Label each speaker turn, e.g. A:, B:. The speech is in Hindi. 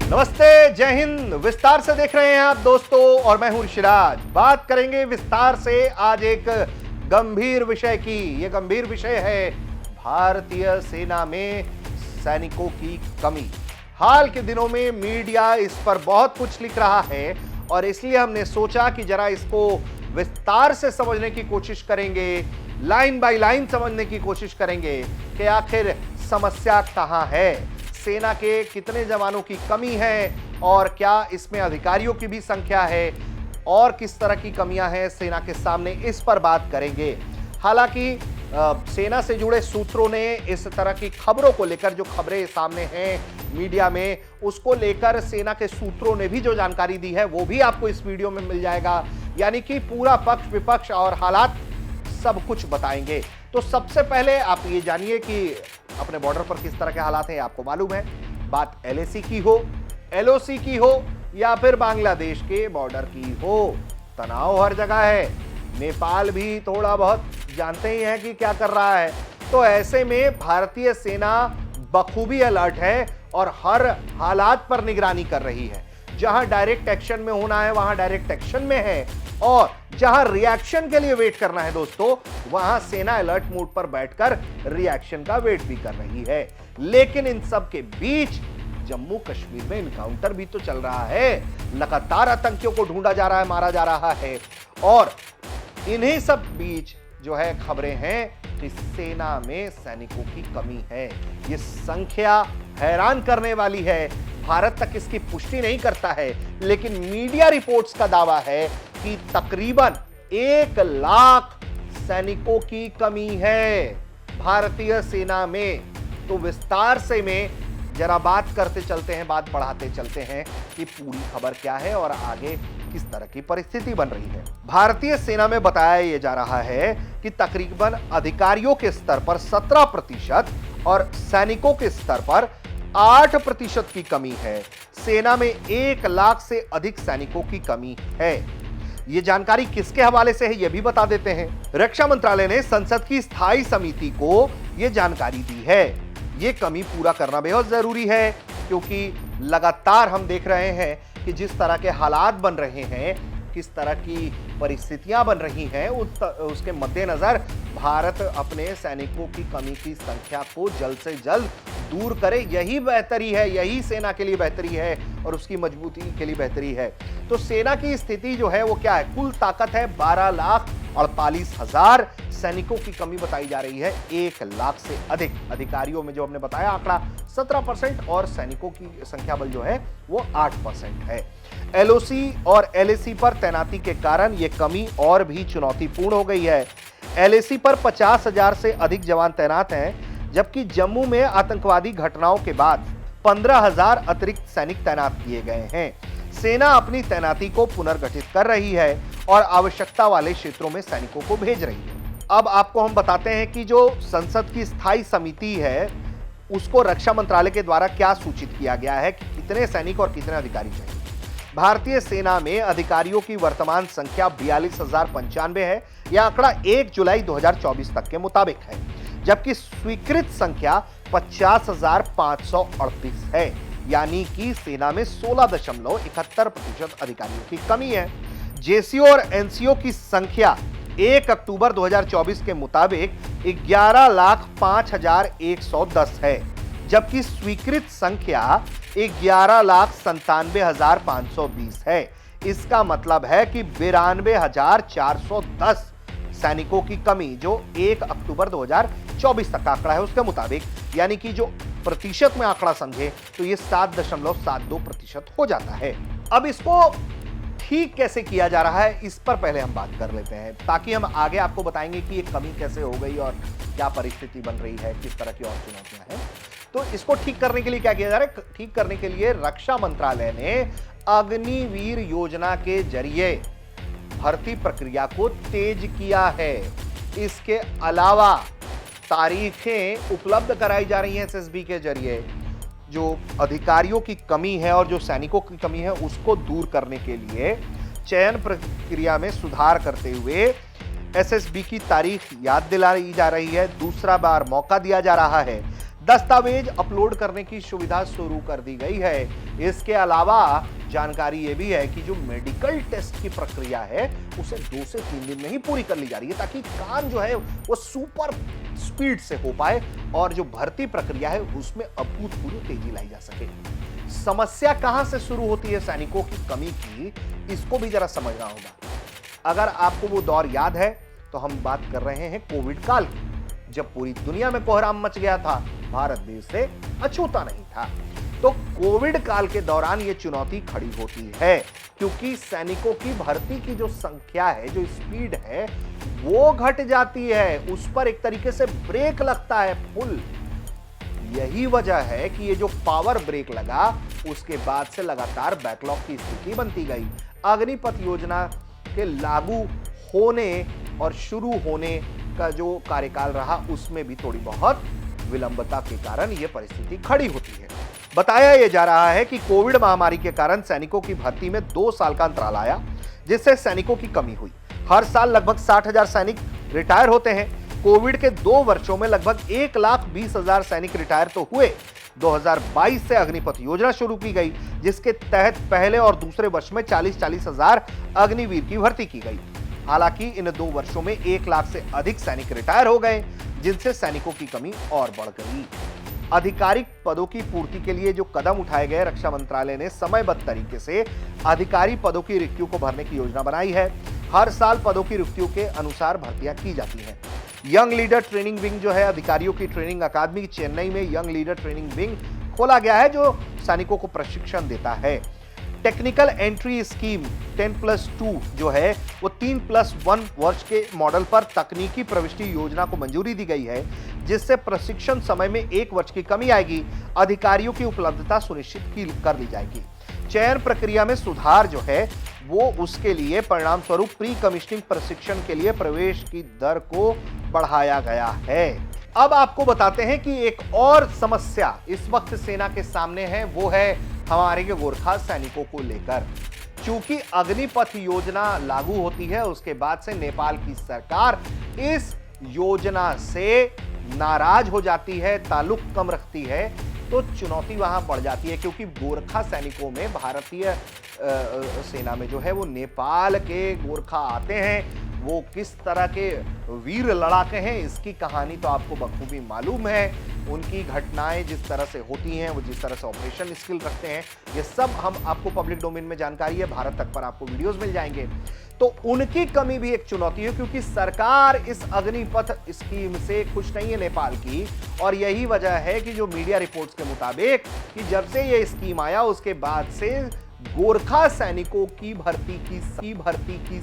A: नमस्ते, जय हिंद। विस्तार से देख रहे हैं आप दोस्तों और मैं हूं ऋषिराज। बात करेंगे विस्तार से आज एक गंभीर विषय की। यह गंभीर विषय है भारतीय सेना में सैनिकों की कमी। हाल के दिनों में मीडिया इस पर बहुत कुछ लिख रहा है और इसलिए हमने सोचा कि जरा इसको विस्तार से समझने की कोशिश करेंगे, लाइन बाय लाइन समझने की कोशिश करेंगे कि आखिर समस्या कहां है, सेना के कितने जवानों की कमी है और क्या इसमें अधिकारियों की भी संख्या है और किस तरह की कमियां हैं सेना के सामने, इस पर बात करेंगे। हालांकि सेना से जुड़े सूत्रों ने इस तरह की खबरों को लेकर, जो खबरें सामने हैं मीडिया में, उसको लेकर सेना के सूत्रों ने भी जो जानकारी दी है वो भी आपको इस वीडियो में मिल जाएगा। यानी कि पूरा पक्ष विपक्ष और हालात सब कुछ बताएंगे। तो सबसे पहले आप ये जानिए कि अपने बॉर्डर पर किस तरह के हालात हैं। आपको मालूम है, बात एलएसी की हो, एलओसी की हो या फिर बांग्लादेश के बॉर्डर की हो, तनाव हर जगह है। नेपाल भी थोड़ा बहुत जानते ही हैं कि क्या कर रहा है। तो ऐसे में भारतीय सेना बखूबी अलर्ट है और हर हालात पर निगरानी कर रही है। जहां डायरेक्ट एक्शन में होना है वहां डायरेक्ट एक्शन में है और जहां रिएक्शन के लिए वेट करना है दोस्तों, वहां सेना अलर्ट मोड पर बैठकर रिएक्शन का वेट भी कर रही है। लेकिन इन सब के बीच जम्मू कश्मीर में इनकाउंटर भी तो चल रहा है। लगातार आतंकियों को ढूंढा जा रहा है, मारा जा रहा है और इन्हीं सब बीच जो है खबरें हैं कि सेना में सैनिकों की कमी है। ये संख्या हैरान करने वाली है। भारत तक इसकी पुष्टि नहीं करता है, लेकिन मीडिया रिपोर्ट्स का दावा है कि तकरीबन 1 लाख सैनिकों की कमी है भारतीय सेना में। तो विस्तार से में जरा बात करते चलते हैं, बात बढ़ाते चलते हैं कि पूरी खबर क्या है और आगे किस तरह की परिस्थिति बन रही है। भारतीय सेना में बताया यह जा रहा है कि तकरीबन अधिकारियों के स्तर पर 17% और सैनिकों के स्तर पर 8% की कमी है। सेना में 1 लाख से अधिक सैनिकों की कमी है। यह जानकारी किसके हवाले से है यह भी बता देते हैं। रक्षा मंत्रालय ने संसद की स्थायी समिति को यह जानकारी दी है। यह कमी पूरा करना बेहद जरूरी है क्योंकि लगातार हम देख रहे हैं कि जिस तरह के हालात बन रहे हैं, किस तरह की परिस्थितियां बन रही हैं, उसके मद्देनजर भारत अपने सैनिकों की कमी की संख्या को जल्द से जल्द दूर करे। यही बेहतरी है, यही सेना के लिए बेहतरी है और उसकी मजबूती के लिए बेहतरी है। तो सेना की स्थिति जो है वो क्या है, कुल ताकत है 12,48,000, सैनिकों की कमी बताई जा रही है 1 लाख से अधिक। अधिकारियों में जो हमने बताया आंकड़ा 17% और सैनिकों की संख्या बल जो है वो 8% है। एलओसी और एलएसी पर तैनाती के कारण यह कमी और भी चुनौतीपूर्ण हो गई है। एलएसी पर 50,000 से अधिक जवान तैनात हैं, जबकि जम्मू में आतंकवादी घटनाओं के बाद 15,000 अतिरिक्त सैनिक तैनात किए गए हैं। सेना अपनी तैनाती को पुनर्गठित कर रही है और आवश्यकता वाले क्षेत्रों में सैनिकों को भेज रही है। अब आपको हम बताते हैं कि जो संसद की स्थायी समिति है उसको रक्षा मंत्रालय के द्वारा क्या सूचित किया गया है कि कितने सैनिक और कितने अधिकारी चाहिए। भारतीय सेना में अधिकारियों की वर्तमान संख्या 42,095 है। यह आंकड़ा 1 जुलाई 2024 तक के मुताबिक है, जबकि स्वीकृत संख्या 50,538 है। यानी कि सेना में 16.71% अधिकारियों की कमी है। जेसीओ और एनसीओ की संख्या 1 अक्टूबर 2024 के मुताबिक 11,05,110 है, जबकि स्वीकृत संख्या 11,97,520 है। इसका मतलब है कि 92,410 सैनिकों की कमी, जो 1 अक्टूबर 2024 तक का आंकड़ा है उसके मुताबिक, यानी कि जो प्रतिशत में आंकड़ा समझे तो ये 7.72% हो जाता है। अब इसको ठीक कैसे किया जा रहा है इस पर पहले हम बात कर लेते हैं, ताकि हम आगे आपको बताएंगे कि ये कमी कैसे हो गई और क्या परिस्थिति बन रही है, किस तरह की और चुनौतियां हैं। तो इसको ठीक करने के लिए क्या किया जा रहा है? ठीक करने के लिए रक्षा मंत्रालय ने अग्निवीर योजना के जरिए भर्ती प्रक्रिया को तेज किया है। इसके अलावा तारीखें उपलब्ध कराई जा रही हैं एसएसबी के जरिए। जो अधिकारियों की कमी है और जो सैनिकों की कमी है उसको दूर करने के लिए चयन प्रक्रिया में सुधार करते हुए एसएसबी की तारीख याद दिलाई जा रही है। दूसरा बार मौका दिया जा रहा है। दस्तावेज अपलोड करने की सुविधा शुरू कर दी गई है। इसके अलावा जानकारी यह भी है कि जो मेडिकल टेस्ट की प्रक्रिया है उसे 2 से 3 दिन में ही पूरी कर ली जा रही है, ताकि काम जो है वो सुपर स्पीड से हो पाए और जो भर्ती प्रक्रिया है उसमें अभूतपूर्व तेजी लाई जा सके। समस्या कहां से शुरू होती है सैनिकों की कमी की, इसको भी जरा समझना होगा। अगर आपको वो दौर याद है तो हम बात कर रहे हैं कोविड काल की, जब पूरी दुनिया में कोहराम मच गया था, भारत देश से अछूता नहीं था। तो कोविड काल के दौरान यह चुनौती खड़ी होती है, क्योंकि सैनिकों की भर्ती की जो संख्या है, जो स्पीड है, वो घट जाती है, उस पर एक तरीके से ब्रेक लगता है फुल। यही वजह है कि ये जो पावर ब्रेक लगा, उसके बाद से लगातार बैकलॉग की स्थिति बनती गई। अग्निपथ योजना के लागू होने और शुरू होने का जो कार्यकाल रहा, उसमें भी थोड़ी बहुत विलंबता के कारण यह परिस्थिति खड़ी होती है। बताया यह जा रहा है कि कोविड महामारी के कारण सैनिकों की भर्ती में 2 साल का अंतराल आया, जिससे सैनिकों की कमी हुई। हर साल लगभग 60,000 सैनिक रिटायर होते हैं। कोविड के 2 वर्षों में लगभग 1,20,000 सैनिक रिटायर तो हुए। 2022 से अग्निपथ योजना शुरू की गई, जिसके तहत पहले और दूसरे वर्ष में 40-40 हजार अग्निवीर की भर्ती की गई। हालांकि इन 2 वर्षों में 1 लाख से अधिक सैनिक रिटायर हो गए, जिनसे सैनिकों की कमी और बढ़ गई। आधिकारिक पदों की पूर्ति के लिए जो कदम उठाए गए, रक्षा मंत्रालय ने समयबद्ध तरीके से अधिकारी पदों की रिक्तियों को भरने की योजना बनाई है। हर साल पदों की रिक्तियों के अनुसार भर्तियां की जाती हैं। यंग लीडर ट्रेनिंग विंग जो है, अधिकारियों की ट्रेनिंग अकादमी चेन्नई में यंग लीडर ट्रेनिंग विंग खोला गया है, जो सैनिकों को प्रशिक्षण देता है। टेक्निकल एंट्री स्कीम 10+2 जो है, वो 3+1 वर्ष के मॉडल पर तकनीकी प्रविष्टि योजना को मंजूरी दी गई है, जिससे प्रशिक्षण समय में 1 वर्ष की कमी आएगी। अधिकारियों की उपलब्धता सुनिश्चित कर ली जाएगी। चयन प्रक्रिया में सुधार जो है, वो उसके लिए परिणाम स्वरूप प्री कमिश्निंग प्रशिक्षण के लिए प्रवेश की दर को बढ़ाया गया है। अब आपको बताते हैं कि एक और समस्या इस वक्त सेना के सामने है, वो है हमारे के गोरखा सैनिकों को लेकर। चूंकि अग्निपथ योजना लागू होती है, उसके बाद से नेपाल की सरकार इस योजना से नाराज हो जाती है, ताल्लुक कम रखती है, तो चुनौती वहां बढ़ जाती है। क्योंकि गोरखा सैनिकों में, भारतीय सेना में जो है, वो नेपाल के गोरखा आते हैं। वो किस तरह के वीर लड़ाके हैं, इसकी कहानी तो आपको बखूबी मालूम है। उनकी घटनाएं जिस तरह से होती हैं, वो जिस तरह से ऑपरेशन स्किल रखते हैं, ये सब हम आपको पब्लिक डोमेन में जानकारी है, भारत तक पर आपको वीडियोस मिल जाएंगे। तो उनकी कमी भी एक चुनौती है, क्योंकि सरकार इस अग्निपथ स्कीम से खुश नहीं है नेपाल की। और यही वजह है कि जो मीडिया रिपोर्ट्स के मुताबिक कि जब से ये स्कीम आया, उसके बाद से गोरखा सैनिकों की भर्ती की